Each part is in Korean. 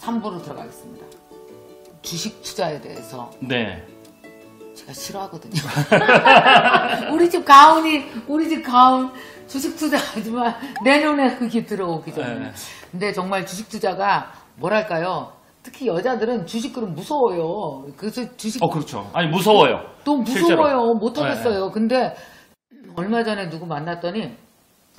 3부로 들어가겠습니다. 주식 투자에 대해서. 네. 제가 싫어하거든요. 우리 집 가훈 주식 투자하지만 내년에 그게 들어오기 전에. 네. 근데 정말 주식 투자가 뭐랄까요? 특히 여자들은 주식은 무서워요. 그래서 주식. 그렇죠. 아니, 무서워요. 또 무서워요. 실제로. 못하겠어요. 네. 근데 얼마 전에 누구 만났더니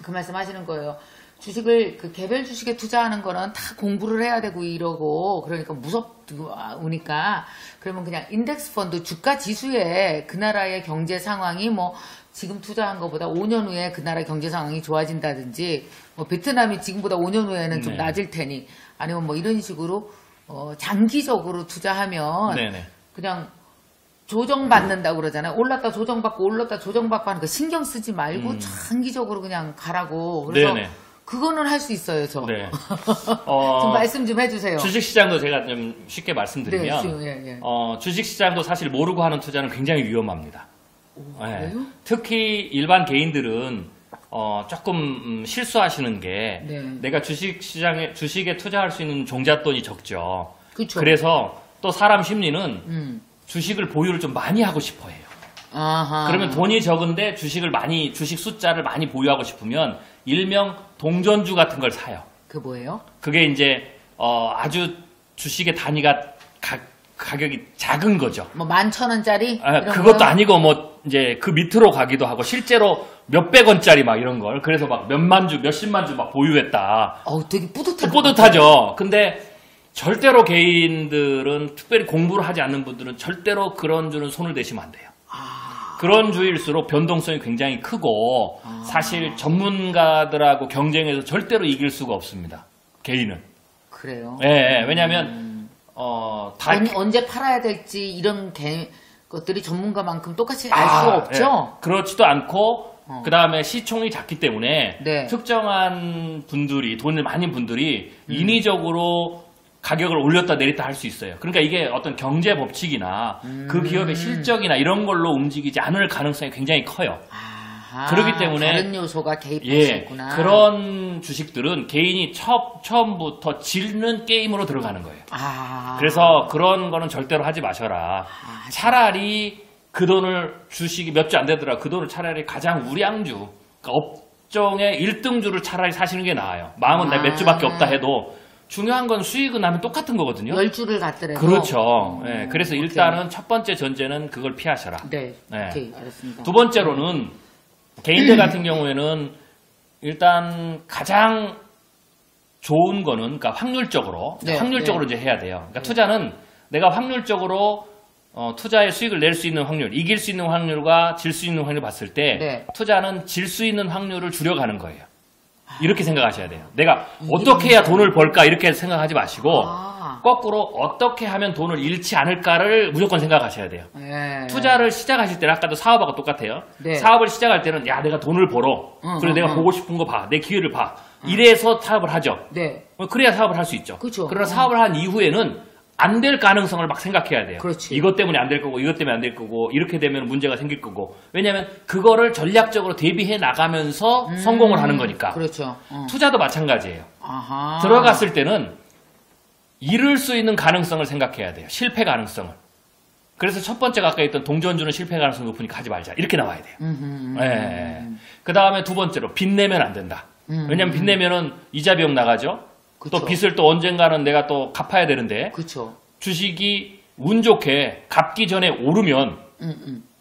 그 말씀 하시는 거예요. 주식을, 개별 주식에 투자하는 거는 다 공부를 해야 되고 이러고, 그러니까 무섭니까. 그러면 그냥 인덱스 펀드, 주가 지수에 그 나라의 경제 상황이 지금 투자한 것보다 5년 후에 그 나라 경제 상황이 좋아진다든지, 베트남이 지금보다 5년 후에는 좀 네. 낮을 테니, 아니면 이런 식으로, 장기적으로 투자하면, 네네. 그냥 조정받는다고 그러잖아요. 올랐다 조정받고 하는 거 신경 쓰지 말고 장기적으로 그냥 가라고. 그래서 네네. 그거는 할 수 있어요, 저. 네. 좀 말씀 좀 해주세요. 주식시장도 제가 좀 쉽게 말씀드리면, 예. 주식시장도 사실 모르고 하는 투자는 굉장히 위험합니다. 그래요? 특히 일반 개인들은 조금 실수하시는 게 네. 내가 주식에 투자할 수 있는 종잣돈이 적죠. 그쵸. 그래서 또 사람 심리는 주식을 보유를 좀 많이 하고 싶어 해요. 아하. 그러면 돈이 적은데 주식 숫자를 많이 보유하고 싶으면 일명 동전주 같은 걸 사요. 그 뭐예요? 그게 이제 아주 주식의 단위가 가격이 작은 거죠. 11,000원짜리? 그것도 아니고 이제 그 밑으로 가기도 하고 실제로 몇백 원짜리 막 이런 걸 그래서 막 몇만 주, 몇십만 주 막 보유했다. 되게 뿌듯하죠. 근데 절대로 개인들은 특별히 공부를 하지 않는 분들은 절대로 그런 주는 손을 대시면 안 돼요. 그런 주일수록 변동성이 굉장히 크고 사실 전문가들하고 경쟁해서 절대로 이길 수가 없습니다. 개인은. 그래요? 예, 왜냐하면 언제 팔아야 될지 이런 것들이 전문가만큼 똑같이 알 수가 없죠? 예, 그렇지도 않고 그 다음에 시총이 작기 때문에 네. 특정한 분들이 돈을 많은 분들이 인위적으로 가격을 올렸다 내렸다 할 수 있어요. 그러니까 이게 어떤 경제 법칙이나 그 기업의 실적이나 이런 걸로 움직이지 않을 가능성이 굉장히 커요. 그렇기 때문에 다른 요소가 개입할 수 예, 있구나. 그런 주식들은 개인이 처음부터 지는 게임으로 들어가는 거예요. 그래서 그런 거는 절대로 하지 마셔라. 차라리 그 돈을 주식이 몇 주 안 되더라. 그 돈을 차라리 가장 우량주, 그러니까 업종의 1등주를 차라리 사시는 게 나아요. 마음은 나 몇 주밖에 없다 해도 중요한 건 수익은 나면 똑같은 거거든요. 10주를 갔더라도. 그렇죠. 예, 그래서 일단은 첫 번째 전제는 그걸 피하셔라. 네. 예. 오케이, 알았습니다. 두 번째로는 개인들 같은 경우에는 일단 가장 좋은 거는 그러니까 확률적으로 이제 해야 돼요. 그러니까 투자는 내가 확률적으로 투자의 수익을 낼 수 있는 확률, 이길 수 있는 확률과 질 수 있는 확률을 봤을 때 투자는 질 수 있는 확률을 줄여가는 거예요. 이렇게 생각하셔야 돼요. 내가 어떻게 해야 돈을 벌까 이렇게 생각하지 마시고 거꾸로 어떻게 하면 돈을 잃지 않을까를 무조건 생각하셔야 돼요. 투자를 시작하실 때는 아까도 사업하고 똑같아요. 사업을 시작할 때는 야 내가 돈을 벌어. 그래서 내가 보고 싶은 거 봐. 내 기회를 봐. 이래서 사업을 하죠. 그래야 사업을 할 수 있죠. 그쵸. 그러나 사업을 한 이후에는 안 될 가능성을 막 생각해야 돼요. 그렇지. 이것 때문에 안 될 거고 이것 때문에 안 될 거고 이렇게 되면 문제가 생길 거고 왜냐하면 그거를 전략적으로 대비해 나가면서 성공을 하는 거니까. 그렇죠. 투자도 마찬가지예요. 들어갔을 때는 잃을 수 있는 가능성을 생각해야 돼요. 실패 가능성을. 그래서 첫 번째가 아까 했던 동전주는 실패 가능성이 높으니까 하지 말자. 이렇게 나와야 돼요. 그 다음에 두 번째로 빚내면 안 된다. 왜냐하면 빚내면은 이자 비용 나가죠. 그쵸. 또 빚을 또 언젠가는 내가 또 갚아야 되는데 그쵸. 주식이 운 좋게 갚기 전에 오르면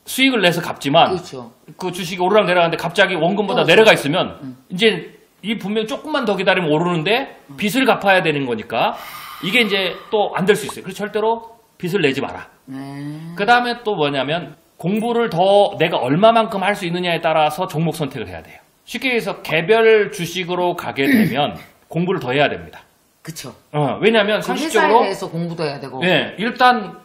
수익을 내서 갚지만 그쵸. 그 주식이 오르락 내려가는데 갑자기 원금보다 내려가 있으면 이제 이 분명 조금만 더 기다리면 오르는데 빚을 갚아야 되는 거니까 이게 이제 또 안 될 수 있어요. 그래서 절대로 빚을 내지 마라. 그 다음에 또 뭐냐면 공부를 더 내가 얼마만큼 할 수 있느냐에 따라서 종목 선택을 해야 돼요. 쉽게 해서 개별 주식으로 가게 되면 공부를 더 해야 됩니다. 그쵸. 왜냐하면 상식적으로 회사에 대해서 공부도 해야 되고. 예, 일단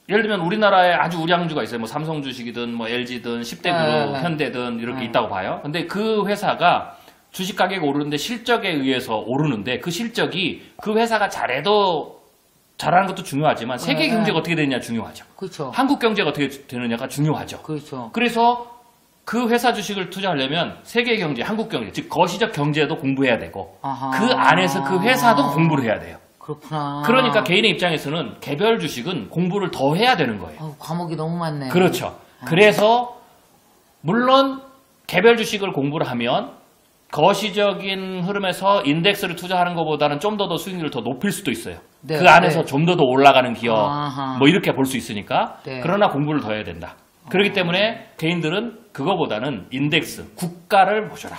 예를 들면 우리나라에 아주 우량주가 있어요. 뭐 삼성 주식이든 뭐 LG든 10대 그룹, 현대든 이렇게 있다고 봐요. 근데 그 회사가 주식 가격이 오르는데 실적에 의해서 오르는데 그 실적이 그 회사가 잘해도 잘하는 것도 중요하지만 세계 경제가 어떻게 되느냐 중요하죠. 그렇죠. 한국 경제가 어떻게 되느냐가 중요하죠. 그렇죠. 그래서 그 회사 주식을 투자하려면 세계 경제, 한국 경제, 즉 거시적 경제도 공부해야 되고 그 안에서 그 회사도 공부를 해야 돼요. 그렇구나. 그러니까 개인의 입장에서는 개별 주식은 공부를 더 해야 되는 거예요. 아우, 과목이 너무 많네. 그렇죠. 그래서 물론 개별 주식을 공부를 하면 거시적인 흐름에서 인덱스를 투자하는 것보다는 좀 더 수익률을 더 높일 수도 있어요. 네, 그 안에서 네. 좀 더 올라가는 기업 아하. 뭐 이렇게 볼 수 있으니까 네. 그러나 공부를 더 해야 된다. 그렇기 때문에 개인들은 그거보다는 인덱스, 국가를 보셔라.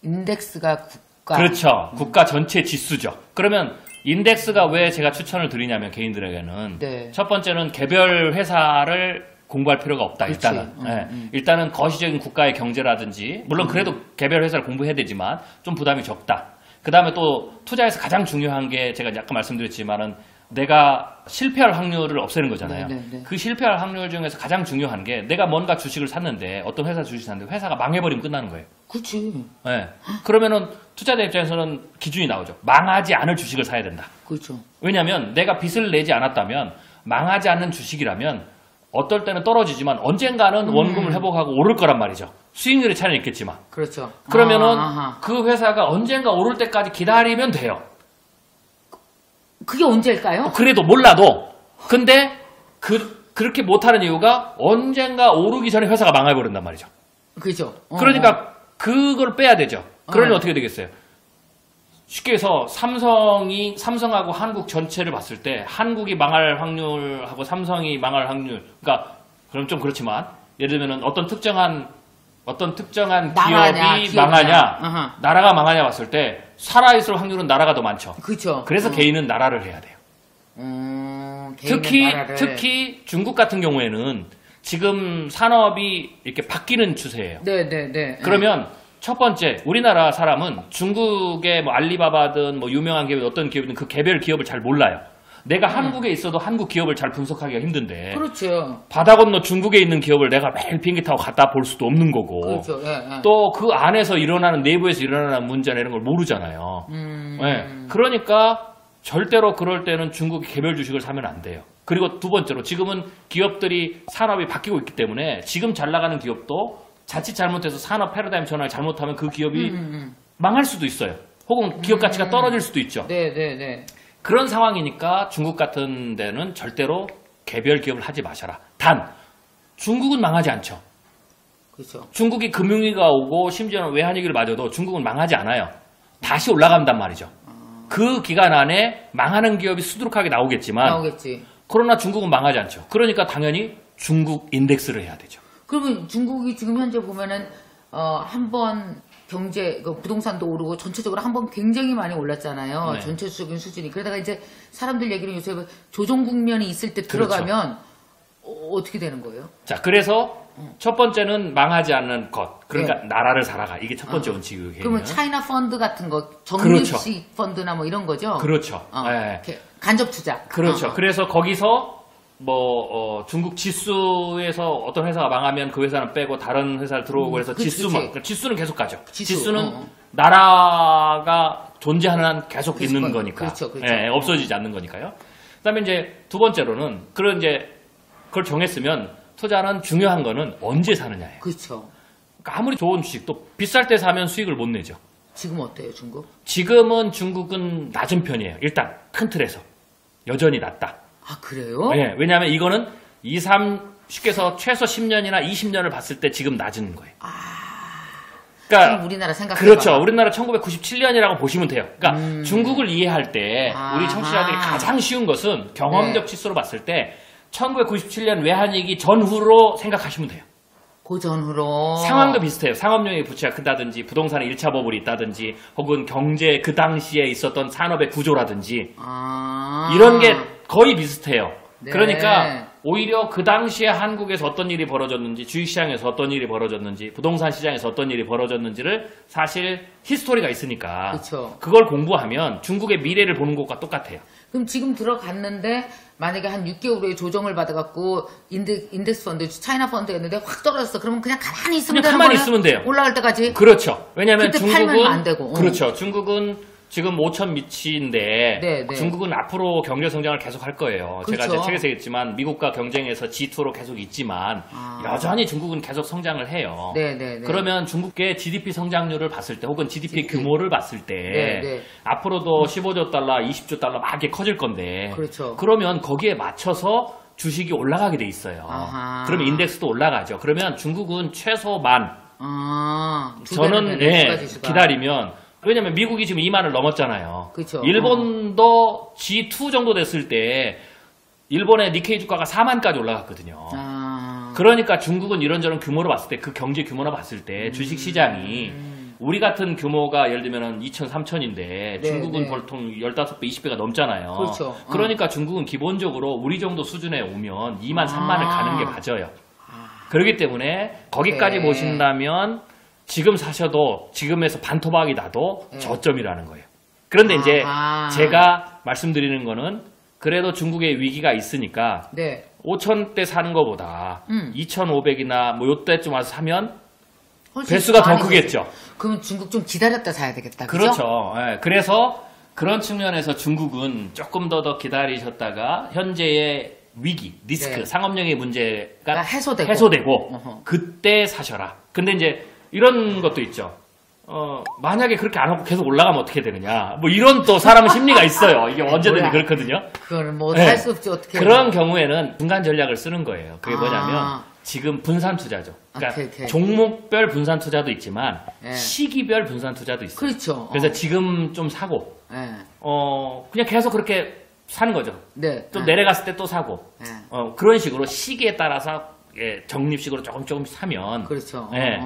인덱스가 국가. 그렇죠. 국가 전체 지수죠. 그러면 인덱스가 왜 제가 추천을 드리냐면 개인들에게는 네. 첫 번째는 개별 회사를 공부할 필요가 없다. 그치. 일단은 일단은 거시적인 국가의 경제라든지 물론 그래도 개별 회사를 공부해야 되지만 좀 부담이 적다. 그 다음에 또 투자에서 가장 중요한 게 제가 약간 말씀드렸지만은 내가 실패할 확률을 없애는 거잖아요. 네. 그 실패할 확률 중에서 가장 중요한 게 내가 뭔가 주식을 샀는데 어떤 회사 주식을 샀는데 회사가 망해버리면 끝나는 거예요. 그렇지. 네. 그러면은 투자자 입장에서는 기준이 나오죠. 망하지 않을 주식을 사야 된다. 그렇죠. 왜냐하면 내가 빚을 내지 않았다면 망하지 않는 주식이라면 어떨 때는 떨어지지만 언젠가는 원금을 회복하고 오를 거란 말이죠. 수익률의 차이는 있겠지만. 그렇죠. 그러면은 아하. 그 회사가 언젠가 오를 때까지 기다리면 돼요. 그게 언제일까요? 그래도 몰라도. 근데 그렇게 못하는 이유가 언젠가 오르기 전에 회사가 망해버린단 말이죠. 그죠. 그러니까 그걸 빼야 되죠. 그러면 네. 어떻게 되겠어요? 쉽게 해서 삼성하고 한국 전체를 봤을 때 한국이 망할 확률하고 삼성이 망할 확률, 그러니까 그럼 좀 그렇지만 예를 들면 어떤 특정한 망하냐, 기업이 기업이냐. 망하냐, 아하. 나라가 망하냐 봤을 때 살아있을 확률은 나라가 더 많죠. 그렇죠. 그래서 개인은 나라를 해야 돼요. 개인의 나라를. 특히 중국 같은 경우에는 지금 산업이 이렇게 바뀌는 추세예요. 네. 그러면 첫 번째, 우리나라 사람은 중국의 뭐 알리바바든 뭐 유명한 기업, 어떤 기업이든 그 개별 기업을 잘 몰라요. 내가 한국에 있어도 한국 기업을 잘 분석하기가 힘든데. 그렇죠. 바다 건너 중국에 있는 기업을 내가 매일 비행기 타고 갔다 볼 수도 없는 거고. 그렇죠. 예. 또 그 안에서 내부에서 일어나는 문제나 이런 걸 모르잖아요. 그러니까 절대로 그럴 때는 중국의 개별 주식을 사면 안 돼요. 그리고 두 번째로 지금은 기업들이 산업이 바뀌고 있기 때문에 지금 잘 나가는 기업도 자칫 잘못해서 산업 패러다임 전환을 잘못하면 그 기업이 망할 수도 있어요. 혹은 기업 가치가 떨어질 수도 있죠. 네. 그런 상황이니까 중국 같은 데는 절대로 개별 기업을 하지 마셔라. 단 중국은 망하지 않죠. 그렇죠. 중국이 금융위기가 오고 심지어는 외환위기를 맞아도 중국은 망하지 않아요. 다시 올라간단 말이죠. 그 기간 안에 망하는 기업이 수두룩하게 나오겠지만 나오겠지. 그러나 중국은 망하지 않죠. 그러니까 당연히 중국 인덱스를 해야 되죠. 그러면 중국이 지금 현재 보면은 한번 경제 부동산도 오르고 전체적으로 한번 굉장히 많이 올랐잖아요. 네. 전체적인 수준이. 그러다가 이제 사람들 얘기는 요새 조정 국면이 있을 때 들어가면 어떻게 되는 거예요? 자, 그래서 첫 번째는 망하지 않는 것. 그러니까 네. 나라를 살아가. 이게 첫 번째 원칙이에요. 그러면 차이나 펀드 같은 거, 적립식 펀드나 뭐 이런 거죠? 그렇죠. 네. 이렇게 간접 투자. 그렇죠. 그래서 거기서 중국 지수에서 어떤 회사가 망하면 그 회사는 빼고 다른 회사를 들어오고 해서 그치. 지수는 계속 가죠. 지수. 지수는 나라가 존재하는 한 계속 있는 그렇죠. 거니까. 그렇죠. 예, 없어지지 않는 거니까요. 그다음에 이제 두 번째로는 그걸 정했으면 투자는 중요한 거는 언제 사느냐예요. 그렇죠. 그러니까 아무리 좋은 주식도 비쌀 때 사면 수익을 못 내죠. 지금 어때요, 중국? 지금은 중국은 낮은 편이에요. 일단 큰 틀에서 여전히 낮다. 아, 그래요? 네, 왜냐하면 이거는 쉽게 해서 최소 10년이나 20년을 봤을 때 지금 낮은 거예요. 그러니까 지금 우리나라 생각해봐. 그렇죠. 우리나라 1997년이라고 보시면 돼요. 그러니까 중국을 이해할 때 우리 아하. 청취자들이 가장 쉬운 것은 경험적 네. 치수로 봤을 때 1997년 외환위기 전후로 생각하시면 돼요. 그 전후로. 상황도 비슷해요. 상업용의 부채가 크다든지 부동산에 1차 버블이 있다든지 혹은 경제 그 당시에 있었던 산업의 구조라든지 이런 게 거의 비슷해요. 네. 그러니까 오히려 그 당시에 한국에서 어떤 일이 벌어졌는지 주식시장에서 어떤 일이 벌어졌는지 부동산 시장에서 어떤 일이 벌어졌는지를 사실 히스토리가 있으니까 그쵸. 그걸 공부하면 중국의 미래를 보는 것과 똑같아요. 그럼 지금 들어갔는데 만약에 한 6개월 후에 조정을 받아갖고 인덱스 펀드, 차이나 펀드였는데 확 떨어졌어. 그러면 그냥 가만히 있으면 그냥 되는 가만히 거예요? 있으면 돼요. 올라갈 때까지? 그렇죠. 왜냐하면 그때 중국은 팔면 안 되고. 그렇죠. 중국은 지금 5천 미치인데 네, 네. 중국은 앞으로 경제 성장을 계속 할 거예요. 제가 그렇죠. 제 책에서 얘기했지만 미국과 경쟁에서 G2로 계속 있지만 여전히 중국은 계속 성장을 해요. 네, 네, 네. 그러면 중국의 GDP 성장률을 봤을 때 혹은 GDP 규모를 봤을 때 네, 네. 앞으로도 15조 달러, 20조 달러 막 이렇게 커질 건데 그렇죠. 그러면 거기에 맞춰서 주식이 올라가게 돼 있어요. 아하. 그러면 인덱스도 올라가죠. 그러면 중국은 최소만 두 배는 저는 되네, 지수가. 기다리면 왜냐면 미국이 지금 2만을 넘었잖아요. 그쵸. 일본도 G2 정도 됐을 때 일본의 니케이 주가가 4만까지 올라갔거든요. 그러니까 중국은 이런저런 규모로 봤을 때 그 경제 규모로 봤을 때 주식 시장이 우리 같은 규모가 예를 들면 2천, 3천인데 중국은 네. 보통 15배, 20배가 넘잖아요. 그렇죠. 그러니까 중국은 기본적으로 우리 정도 수준에 오면 2만, 3만을 가는 게 맞아요. 그렇기 때문에 거기까지 네. 보신다면 지금 사셔도 지금에서 반토막이 나도 저점이라는 거예요. 그런데 이제 제가 말씀드리는 거는 그래도 중국의 위기가 있으니까 네. 5천대 사는 것보다 2,500이나 뭐 요때쯤 와서 사면 훨씬 배수가 더 많이 크겠죠. 그럼 중국 좀 기다렸다 사야 되겠다. 그죠? 그렇죠. 예, 그래서 그런 측면에서 중국은 조금 더 기다리셨다가 현재의 위기, 리스크, 네. 상업력의 문제가 해소되고. 어허. 그때 사셔라. 근데 이제 이런 것도 있죠. 만약에 그렇게 안 하고 계속 올라가면 어떻게 되느냐. 뭐 이런 또 사람의 심리가 있어요. 이게 언제든지 뭐야. 그렇거든요. 그거는 뭐 네. 살 수 없지 어떻게. 그런 경우에는 분산 전략을 쓰는 거예요. 그게 아. 뭐냐면 지금 분산 투자죠. 그러니까 오케이. 종목별 분산 투자도 있지만 네. 시기별 분산 투자도 있어요. 그렇죠. 그래서 지금 좀 사고 네. 그냥 계속 그렇게 사는 거죠. 네. 좀 내려갔을 때 또 사고 네. 그런 식으로 시기에 따라서 적립식으로 조금씩 사면 그렇죠. 예.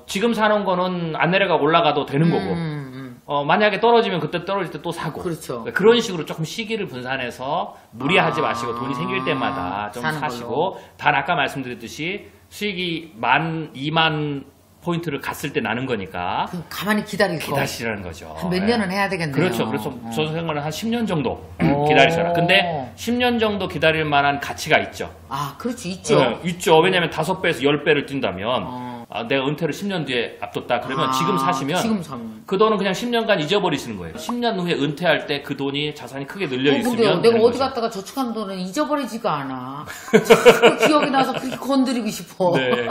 지금 사놓은 거는 안 내려가고 올라가도 되는 거고 만약에 떨어지면 그때 떨어질 때 또 사고 그렇죠. 그런 식으로 조금 시기를 분산해서 무리하지 마시고 돈이 생길 때마다 좀 사는 사시고 걸로. 단 아까 말씀드렸듯이 수익이 2만 포인트를 갔을 때 나는 거니까 그럼 가만히 기다릴 거. 기다리시라는 거죠. 한 몇 예. 년은 해야 되겠네요. 그렇죠. 그래서 저도 생각은 한 10년 정도 기다리셔라. 근데 10년 정도 기다릴 만한 가치가 있죠. 그렇지 있죠. 있죠. 왜냐면 5배에서 10배를 뛴다면 내가 은퇴를 10년 뒤에 앞뒀다. 그러면 지금 사시면 지금 사면. 그 돈은 그냥 10년간 잊어버리시는 거예요. 10년 후에 은퇴할 때 그 돈이 자산이 크게 늘려 근데 있으면 내가 되는 어디 거죠. 갔다가 저축한 돈은 잊어버리지가 않아. 자꾸 기억이 나서 그렇게 건드리고 싶어. 네.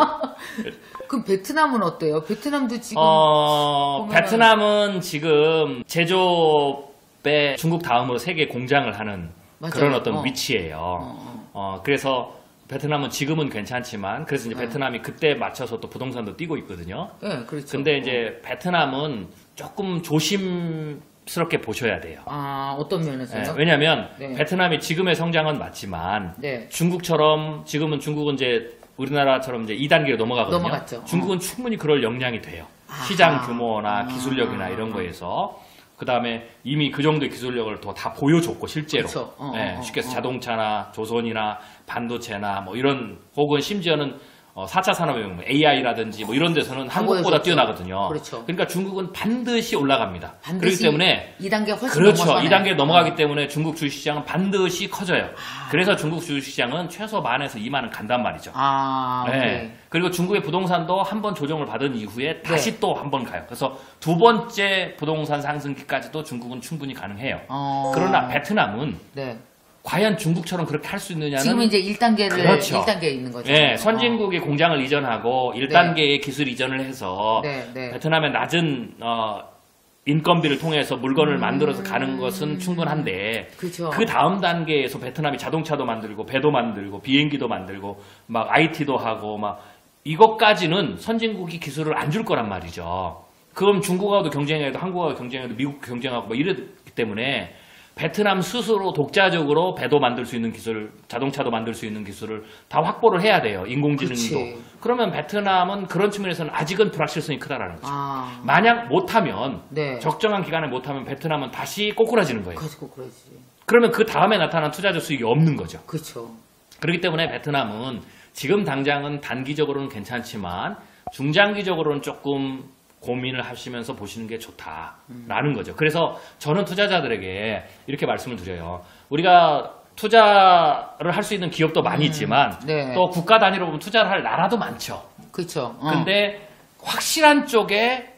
그럼 베트남은 어때요? 베트남도 지금 베트남은 지금 제조업에 중국 다음으로 세계 공장을 하는 맞아요. 그런 어떤 위치예요. 그래서 베트남은 지금은 괜찮지만 그래서 이제 베트남이 그때 맞춰서 또 부동산도 뛰고 있거든요. 네, 그렇죠. 근데 이제 베트남은 조금 조심스럽게 보셔야 돼요. 어떤 면에서요? 네, 왜냐하면 네. 베트남이 지금의 성장은 맞지만 네. 중국처럼 지금은 중국은 이제 우리나라처럼 이제 2단계로 넘어가거든요. 넘어갔죠. 중국은 충분히 그럴 역량이 돼요. 시장 규모나 기술력이나 이런 거에서 그 다음에 이미 그 정도의 기술력을 다 보여줬고 실제로 그쵸. 쉽게 해서 자동차나 조선이나 반도체나 뭐 이런 혹은 심지어는 4차 산업혁명, 뭐 AI라든지 뭐 이런 데서는 한국보다 보여줬죠. 뛰어나거든요. 그렇죠. 그러니까 중국은 반드시 올라갑니다. 반드시 그렇기 때문에 2단계 훨씬 그렇죠. 넘어서네. 2단계 넘어가기 때문에 중국 주식시장은 반드시 커져요. 그래서 중국 주식시장은 최소 만에서 2만은 간단 말이죠. 오케이. 네. 그리고 중국의 부동산도 한 번 조정을 받은 이후에 다시 또 한 번 가요. 그래서 두 번째 부동산 상승기까지도 중국은 충분히 가능해요. 그러나 베트남은 네. 과연 중국처럼 그렇게 할 수 있느냐는 지금 이제 1단계를 그렇죠. 1단계에 있는 거죠. 네, 선진국이 공장을 이전하고 1단계의 기술 이전을 해서 네. 베트남의 낮은 인건비를 통해서 물건을 만들어서 가는 것은 충분한데 그렇죠. 그 다음 단계에서 베트남이 자동차도 만들고 배도 만들고 비행기도 만들고 막 IT도 하고 막 이것까지는 선진국이 기술을 안 줄 거란 말이죠. 그럼 중국하고도 경쟁해도 한국하고 경쟁해도 미국 경쟁하고 막 이러기 때문에 베트남 스스로 독자적으로 배도 만들 수 있는 기술, 자동차도 만들 수 있는 기술을 다 확보를 해야 돼요. 인공지능도. 그치. 그러면 베트남은 그런 측면에서는 아직은 불확실성이 크다라는 거죠. 아, 만약 못하면 네. 적정한 기간에 못하면 베트남은 다시 꼬꾸라지는 거예요. 가지고 그러지. 그러면 그 다음에 나타난 투자자 수익이 없는 거죠. 그렇죠. 그렇기 때문에 베트남은 지금 당장은 단기적으로는 괜찮지만 중장기적으로는 조금 고민을 하시면서 보시는 게 좋다라는 거죠. 그래서 저는 투자자들에게 이렇게 말씀을 드려요. 우리가 투자를 할 수 있는 기업도 많이 있지만 네. 또 국가 단위로 보면 투자를 할 나라도 많죠. 그렇죠. 근데 확실한 쪽에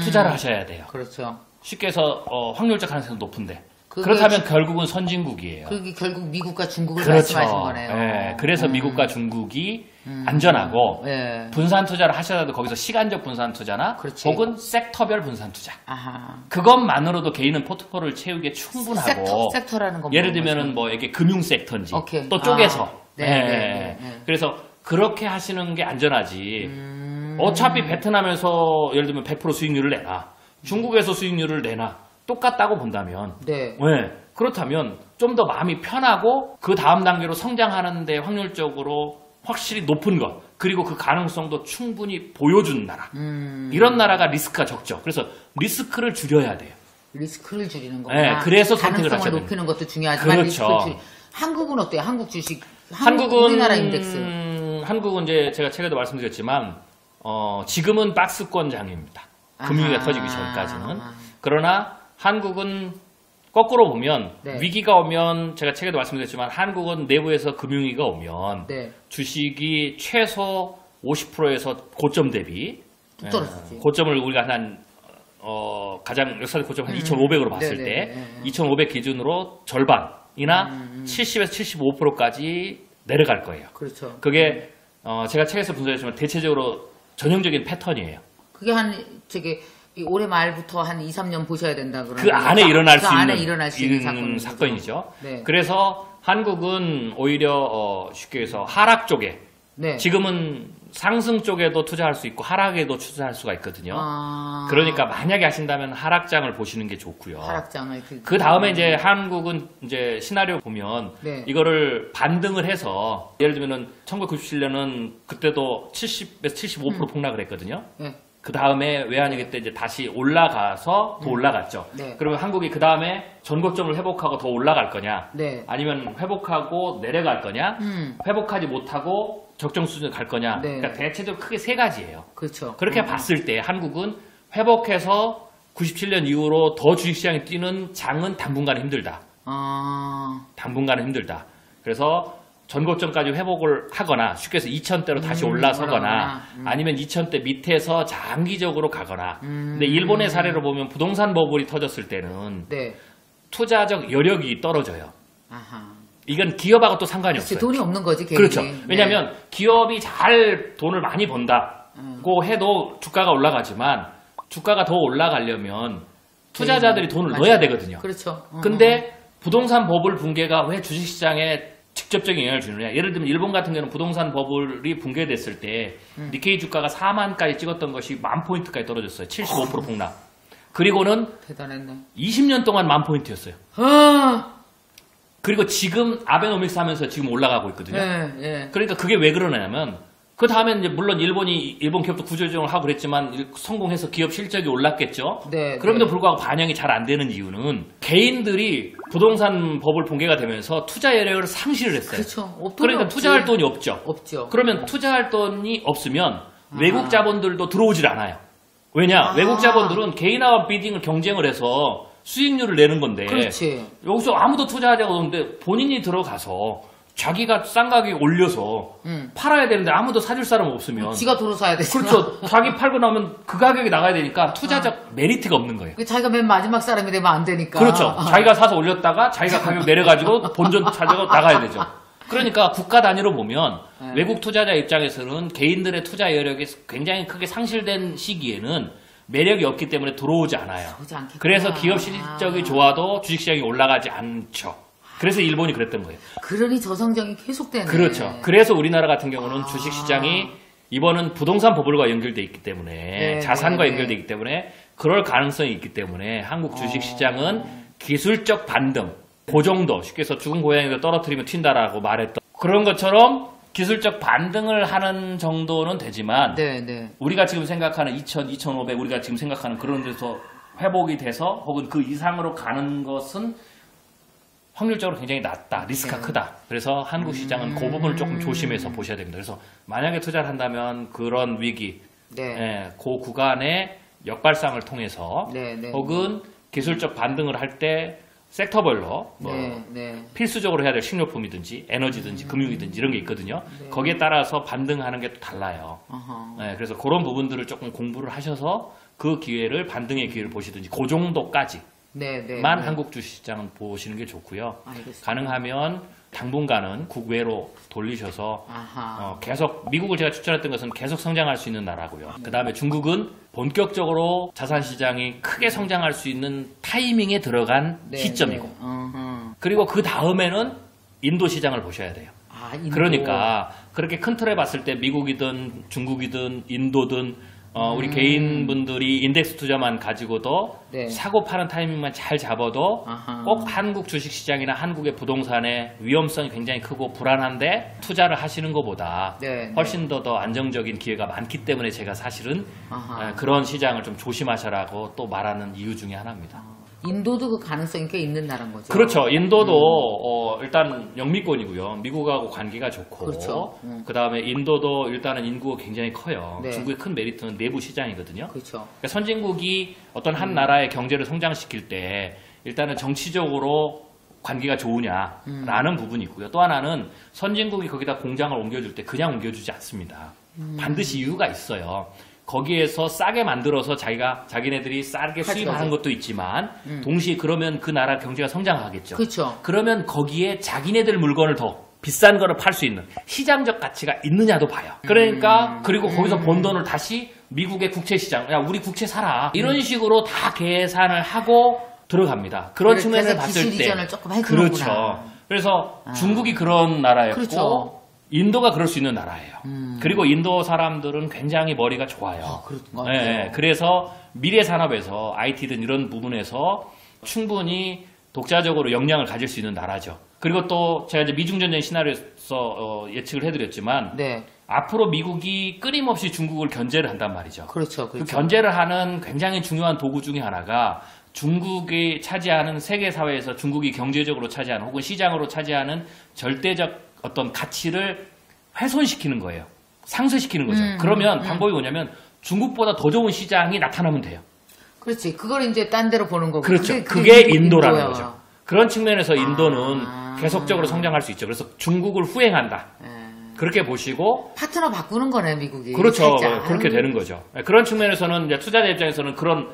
투자를 하셔야 돼요. 그렇죠. 쉽게 해서 확률적 가능성이 높은데 그게 그렇다면 결국은 선진국이에요. 그게 결국 미국과 중국을 그렇죠. 말씀하신 거네요. 예, 그래서 미국과 중국이 안전하고 예. 분산 투자를 하셔도 거기서 시간적 분산 투자나 그렇지. 혹은 섹터별 분산 투자. 아하. 그것만으로도 개인은 포트폴리오를 채우기에 충분하고 섹터라는 건 예를 뭐예요? 들면은 뭐 이게 금융 섹터인지 오케이. 또 쪼개서 네, 예. 네, 네. 그래서 그렇게 하시는 게 안전하지. 어차피 베트남에서 예를 들면 100% 수익률을 내나 중국에서 수익률을 내나 똑같다고 본다면 네. 네. 그렇다면 좀 더 마음이 편하고 그 다음 단계로 성장하는데 확률적으로 확실히 높은 것 그리고 그 가능성도 충분히 보여준 나라 이런 나라가 리스크가 적죠. 그래서 리스크를 줄여야 돼요. 리스크를 줄이는 거구나. 네, 그래서 선택을 가능성을 하셔야 높이는 것도 중요하지만 그렇죠. 리스크를 한국은 어때요? 한국 주식 한국은 우리나라 인덱스 한국은 이제 제가 최근에도 말씀드렸지만 지금은 박스권장입니다. 금융위기가 아하. 터지기 전까지는. 그러나 한국은 거꾸로 보면 네. 위기가 오면 제가 책에도 말씀드렸지만 한국은 내부에서 금융위기가 오면 네. 주식이 최소 50%에서 고점 대비 뚝 떨어지지. 고점을 우리가 가장 역사적 고점 한 2,500으로 봤을 네네. 때 2,500 기준으로 절반이나 70에서 75%까지 내려갈 거예요. 그렇죠. 그게 제가 책에서 분석했지만 대체적으로 전형적인 패턴이에요. 그게 이 올해 말부터 한 2, 3년 보셔야 된다 그러면 그 안에 일어날 수 안에 있는 일어날 수 있는 사건이죠. 네. 그래서 한국은 오히려 쉽게 해서 하락 쪽에 네. 지금은 상승 쪽에도 투자할 수 있고 하락에도 투자할 수가 있거든요. 아, 그러니까 만약에 하신다면 하락장을 보시는 게 좋고요. 하락장을 그 다음에 이제 한국은 이제 시나리오 보면 네. 이거를 반등을 해서 예를 들면은 1997년은 그때도 70에서 75% 폭락을 했거든요. 네. 그 다음에 외환위기 때 이제 다시 올라가서 더 올라갔죠. 네. 그러면 한국이 그 다음에 전고점을 회복하고 더 올라갈 거냐? 네. 아니면 회복하고 내려갈 거냐? 회복하지 못하고 적정 수준에 갈 거냐? 네. 그러니까 대체적으로 크게 세 가지예요. 그렇죠. 그렇게 봤을 때 한국은 회복해서 97년 이후로 더 주식시장이 뛰는 장은 당분간은 힘들다. 당분간은 힘들다. 그래서 전고점까지 회복을 하거나 쉽게 해서 2000대로 다시 올라서거나 아니면 2000대 밑에서 장기적으로 가거나 근데 일본의 사례로 보면 부동산 버블이 터졌을 때는 네. 투자적 여력이 떨어져요. 아하. 이건 기업하고 또 상관이 그치, 없어요. 돈이 없는 거지, 개인이. 그렇죠. 네. 왜냐하면 기업이 잘 돈을 많이 번다고 해도 주가가 올라가지만 주가가 더 올라가려면 투자자들이 돈을 맞아요. 넣어야 되거든요. 그렇죠. 근데 부동산 버블 붕괴가 왜 주식시장에 직접적인 영향을 주느냐. 예를 들면 일본 같은 경우는 부동산 버블이 붕괴됐을 때 니케이 주가가 4만까지 찍었던 것이 10,000포인트까지 떨어졌어요. 75% 폭락. 그리고는 대단했네. 20년 동안 10,000포인트였어요. 아! 그리고 지금 아베노믹스 하면서 지금 올라가고 있거든요. 예, 예. 그러니까 그게 왜 그러냐면 그 다음에 이제 물론 일본 기업도 구조조정을 하고 그랬지만 성공해서 기업 실적이 올랐겠죠. 네, 그럼에도 네. 불구하고 반영이 잘 안 되는 이유는 개인들이 부동산 버블 붕괴가 되면서 투자 여력을 상실을 했어요. 그렇죠. 그러니까 투자할 돈이 없죠. 없죠. 그러면 투자할 돈이 없으면 외국 자본들도 들어오질 않아요. 왜냐? 외국 자본들은 개인화와 비딩을 경쟁을 해서 수익률을 내는 건데 그렇지. 여기서 아무도 투자하자고 하는데 본인이 들어가서 자기가 싼 가격에 올려서 팔아야 되는데 아무도 사줄 사람 없으면 지가 도로 사야 되지. 그렇죠. 자기 팔고 나면 그 가격에 나가야 되니까 투자적 메리트가 없는 거예요. 자기가 맨 마지막 사람이 되면 안 되니까. 그렇죠. 자기가 사서 올렸다가 자기가 가격 내려가지고 본전 찾아가 나가야 되죠. 그러니까 국가 단위로 보면 외국 투자자 입장에서는 개인들의 투자 여력이 굉장히 크게 상실된 시기에는 매력이 없기 때문에 들어오지 않아요. 들어오지 않겠구나. 그래서 기업 실적이 좋아도 주식시장이 올라가지 않죠. 그래서 일본이 그랬던 거예요. 그러니 저성장이 계속되네. 그렇죠. 그래서 우리나라 같은 경우는 주식시장이 이번은 부동산 버블과 연결돼 있기 때문에 네, 자산과 네, 연결돼 있기 때문에 그럴 가능성이 있기 때문에 한국 주식시장은 기술적 반등 그 정도 쉽게 해서 죽은 고양이를 떨어뜨리면 튄다라고 말했던 그런 것처럼 기술적 반등을 하는 정도는 되지만 네, 네. 우리가 지금 생각하는 2,000, 2,500 우리가 지금 생각하는 그런 데서 회복이 돼서 혹은 그 이상으로 가는 것은 확률적으로 굉장히 낮다. 리스크가 크다. 그래서 한국 시장은 그 부분을 조금 조심해서 보셔야 됩니다. 그래서 만약에 투자를 한다면 그런 위기, 네. 그 구간의 역발상을 통해서 네, 네. 혹은 기술적 반등을 할 때 섹터별로 뭐 네, 네. 필수적으로 해야 될 식료품이든지 에너지든지 금융이든지 이런 게 있거든요. 거기에 따라서 반등하는 게 또 달라요. 어허. 그래서 그런 부분들을 조금 공부를 하셔서 그 기회를 반등의 기회를 보시든지 그 정도까지만 한국 주식시장은 보시는 게 좋고요. 알겠습니다. 가능하면 당분간은 국외로 돌리셔서 계속 미국을 제가 추천했던 것은 계속 성장할 수 있는 나라고요. 그 다음에 중국은 본격적으로 자산시장이 크게 성장할 수 있는 타이밍에 들어간 시점이고 그리고 그 다음에는 인도 시장을 보셔야 돼요. 인도. 그러니까 그렇게 큰 틀에 봤을 때 미국이든 중국이든 인도든 우리 개인분들이 인덱스 투자만 가지고도 사고 파는 타이밍만 잘 잡아도 꼭 한국 주식시장이나 한국의 부동산의 위험성이 굉장히 크고 불안한데 투자를 하시는 것보다 훨씬 더 안정적인 기회가 많기 때문에 제가 사실은 그런 시장을 좀 조심하셔라고 또 말하는 이유 중에 하나입니다. 인도도 그 가능성이 꽤 있는 나라인 거죠. 그렇죠. 인도도 일단 영미권이고요. 미국하고 관계가 좋고 그렇죠. 그 다음에 인도도 일단은 인구가 굉장히 커요. 중국의 큰 메리트는 내부 시장이거든요. 그렇죠. 그러니까 선진국이 어떤 한 나라의 경제를 성장시킬 때 일단은 정치적으로 관계가 좋으냐라는 부분이 있고요. 또 하나는 선진국이 거기다 공장을 옮겨줄 때 그냥 옮겨주지 않습니다. 반드시 이유가 있어요. 거기에서 싸게 만들어서 자기네들이 싸게 수입하는 것도 있지만 동시에 그러면 그 나라 경제가 성장하겠죠. 그렇죠. 그러면 거기에 자기네들 물건을 더 비싼 거를 팔 수 있는 시장적 가치가 있느냐도 봐요. 그러니까 그리고 거기서 번 돈을 다시 미국의 국채시장, 야 우리 국채 사라 이런 식으로 다 계산을 하고 들어갑니다. 그런 측면을 봤을 때 그렇죠. 그래서 중국이 그런 나라였고 그렇죠. 인도가 그럴 수 있는 나라예요. 그리고 인도 사람들은 굉장히 머리가 좋아요. 그래서 미래 산업에서 IT든 이런 부분에서 충분히 독자적으로 역량을 가질 수 있는 나라죠. 그리고 또 제가 이제 미중전쟁 시나리오에서 예측을 해드렸지만 앞으로 미국이 끊임없이 중국을 견제를 한단 말이죠. 그렇죠. 그 견제를 하는 굉장히 중요한 도구 중에 하나가 중국이 차지하는 세계 사회에서 중국이 경제적으로 차지하는 혹은 시장으로 차지하는 절대적 어떤 가치를 훼손시키는 거예요. 상쇄시키는 거죠. 그러면 방법이 뭐냐면 중국보다 더 좋은 시장이 나타나면 돼요. 그렇지. 그걸 이제 딴 데로 보는 거고. 그렇죠. 그게 인도라는 거죠. 그런 측면에서 인도는 계속적으로 성장할 수 있죠. 그래서 중국을 후행한다. 그렇게 보시고 파트너 바꾸는 거네, 미국이. 그렇죠. 살짝. 그렇게 되는 거죠. 그런 측면에서는 이제 투자자 입장에서는 그런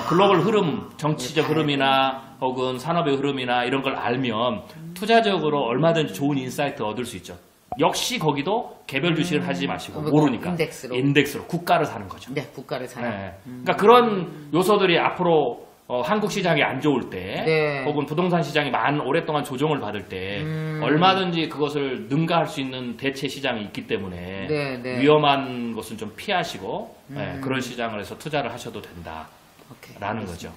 글로벌 흐름, 정치적 흐름이나 혹은 산업의 흐름이나 이런 걸 알면 투자적으로 얼마든지 좋은 인사이트 얻을 수 있죠. 역시 거기도 개별 주식을 하지 마시고 모르니까 인덱스로 국가를 사는 거죠. 네, 국가를 사는. 그러니까 그런 요소들이 앞으로 한국 시장이 안 좋을 때 혹은 부동산 시장이 오랫동안 조정을 받을 때 얼마든지 그것을 능가할 수 있는 대체 시장이 있기 때문에 위험한 것은 좀 피하시고 그런 시장을 해서 투자를 하셔도 된다라는 거죠.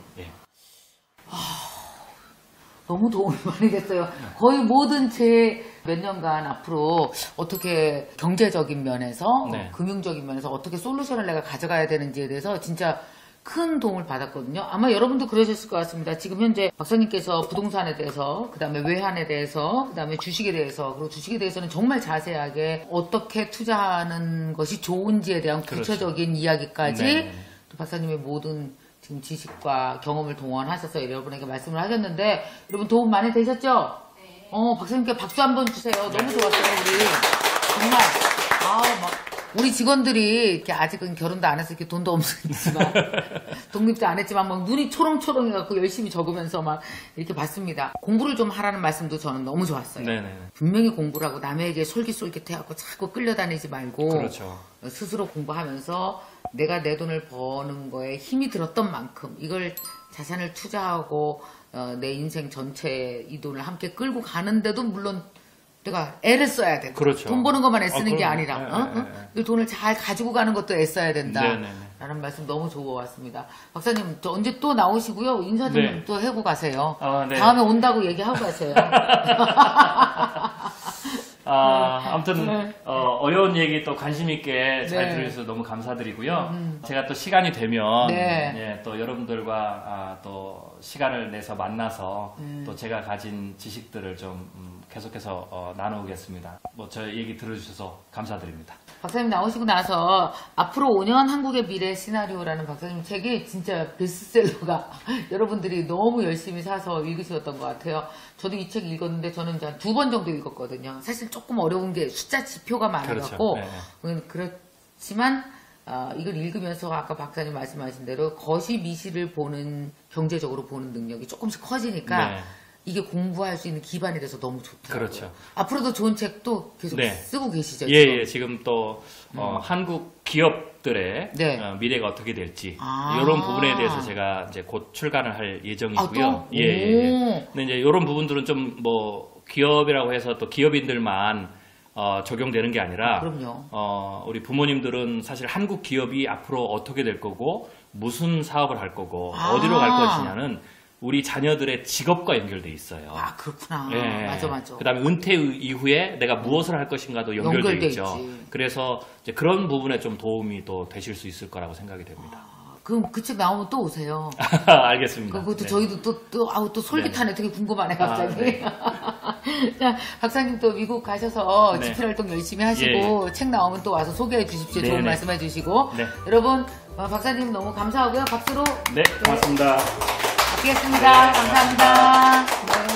너무 도움이 많이 됐어요. 거의 모든 제 몇 년간 앞으로 어떻게 경제적인 면에서 금융적인 면에서 어떻게 솔루션을 내가 가져가야 되는지에 대해서 진짜 큰 도움을 받았거든요. 아마 여러분도 그러셨을 것 같습니다. 지금 현재 박사님께서 부동산에 대해서, 그 다음에 외환에 대해서, 그 다음에 주식에 대해서, 그리고 주식에 대해서는 정말 자세하게 어떻게 투자하는 것이 좋은지에 대한 구체적인 이야기까지 또 박사님의 모든 지금 지식과 경험을 동원하셔서 여러분에게 말씀을 하셨는데, 여러분 도움 많이 되셨죠? 박사님께 박수 한번 주세요. 너무 좋았어요, 우리. 정말. 우리 직원들이 이렇게 아직은 결혼도 안 해서 이렇게 돈도 없지만 독립도 안 했지만 막 눈이 초롱초롱 해갖고 열심히 적으면서 막 이렇게 봤습니다. 공부를 좀 하라는 말씀도 저는 너무 좋았어요. 분명히 공부를 하고 남에게 솔깃솔깃해갖고 자꾸 끌려다니지 말고 스스로 공부하면서 내가 내 돈을 버는 거에 힘이 들었던 만큼 이걸 자산을 투자하고 내 인생 전체에 이 돈을 함께 끌고 가는데도 물론 내가 애를 써야 돼. 돈 버는 것만 애쓰는 게 아니라 이 돈을 잘 가지고 가는 것도 애써야 된다. 라는 말씀 너무 좋았습니다. 박사님 또 언제 또 나오시고요. 인사 좀 또 하고 가세요. 다음에 온다고 얘기하고 가세요. 아무튼 어려운 얘기 또 관심 있게 잘 들어주셔서 너무 감사드리고요. 제가 또 시간이 되면 또 여러분들과 또 시간을 내서 만나서 또 제가 가진 지식들을 좀 계속해서 나누겠습니다. 저 얘기 들어주셔서 감사드립니다. 박사님 나오시고 나서 앞으로 5년 한국의 미래 시나리오라는 박사님 책이 진짜 베스트셀러가 여러분들이 너무 열심히 사서 읽으셨던 것 같아요. 저도 이 책 읽었는데 저는 이제 2번 정도 읽었거든요. 사실 조금 어려운 게 숫자 지표가 많아갖고 그렇지만 이걸 읽으면서 아까 박사님 말씀하신 대로 거시 미시를 보는 경제적으로 보는 능력이 조금씩 커지니까 네. 이게 공부할 수 있는 기반이 돼서 너무 좋더라고요. 그렇죠. 앞으로도 좋은 책도 계속 네. 쓰고 계시죠? 예, 지금? 예, 지금 또 한국 기업들의 네. 미래가 어떻게 될지 아. 이런 부분에 대해서 제가 이제 곧 출간을 할 예정이고요. 또? 예, 예, 예. 오. 근데 이제 이런 부분들은 좀 뭐 기업이라고 해서 또 기업인들만 적용되는 게 아니라 그럼요. 우리 부모님들은 사실 한국 기업이 앞으로 어떻게 될 거고 무슨 사업을 할 거고 아. 어디로 갈 것이냐는 우리 자녀들의 직업과 연결돼 있어요. 아, 그렇구나. 예. 맞아. 그다음에 은퇴 이후에 내가 무엇을 할 것인가도 연결돼 연결돼 있죠. 있지. 그래서 이제 그런 부분에 좀 도움이 또 되실 수 있을 거라고 생각이 됩니다. 그럼 그 책 나오면 또 오세요. 알겠습니다. 그것도 네. 저희도 또 솔깃하네. 되게 궁금하네, 갑자기. 네. 자, 박사님 또 미국 가셔서 네. 집필 활동 열심히 하시고, 책 나오면 또 와서 소개해 주십시오. 좋은 네네. 말씀 해 주시고. 네. 여러분, 박사님 너무 감사하고요. 박수로 네, 고맙습니다. 받겠습니다. 감사합니다. 네.